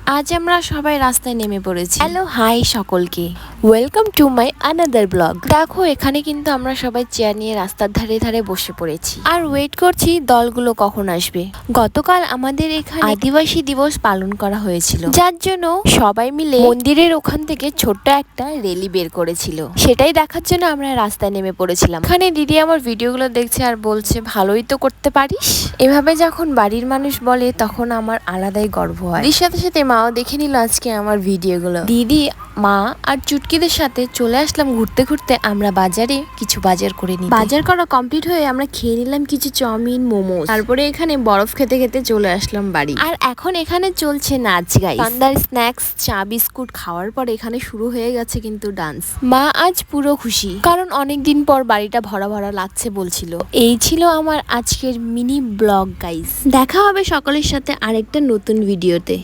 আজ আমরা সবাই রাস্তায় নেমে পড়েছি। হ্যালো হাই সকলকে, welcome to my another blog. দেখো এখানে কিন্তু আমরা সবাই চেয়ার নিয়ে রাস্তার ধারে ধারে বসে পড়েছি আর ওয়েট করছি দলগুলো কখন আসবে। গতকাল আমাদের এখানে আদিবাসী দিবস পালন করা হয়েছিল, যার জন্য সবাই মিলে মন্দিরের ওখান থেকে ছোট্ট একটা রেলি বের করেছিল। সেটাই দেখার জন্য আমরা রাস্তায় নেমে পড়েছিলাম। এখানে দিদি আমার ভিডিওগুলো দেখছে আর বলছে ভালোই তো করতে পারিস। এভাবে যখন বাড়ির মানুষ বলে তখন আমার আলাদাই গর্ব হয়। দিদির সাথে সাথে মাও দেখে নিল আজকে আমার ভিডিওগুলো। দিদি, মা আর চুটকিদের সাথে চলে আসলাম ঘুরতে ঘুরতে আমরা বাজারে কিছু বাজার করে নিই। বাজার করা কমপ্লিট হয়ে আমরা খেয়ে নিলাম কিছু চাউমিন, মোমো, তারপরে এখানে বরফ খেতে খেতে চলে আসলাম বাড়ি। আর এখন এখানে চলছে নাচ গাই। সন্ধ্যার স্ন্যাক্স, চা বিস্কুট খাওয়ার পর এখানে শুরু হয়ে গেছে কিন্তু ডান্স। মা আজ পুরো খুশি, কারণ অনেকদিন পর বাড়িটা ভরা ভরা লাগছে বলছিল। এই ছিল আমার আজকের মিনি ব্লগ গাইস। দেখা হবে সকলের সাথে আরেকটা নতুন ভিডিওতে।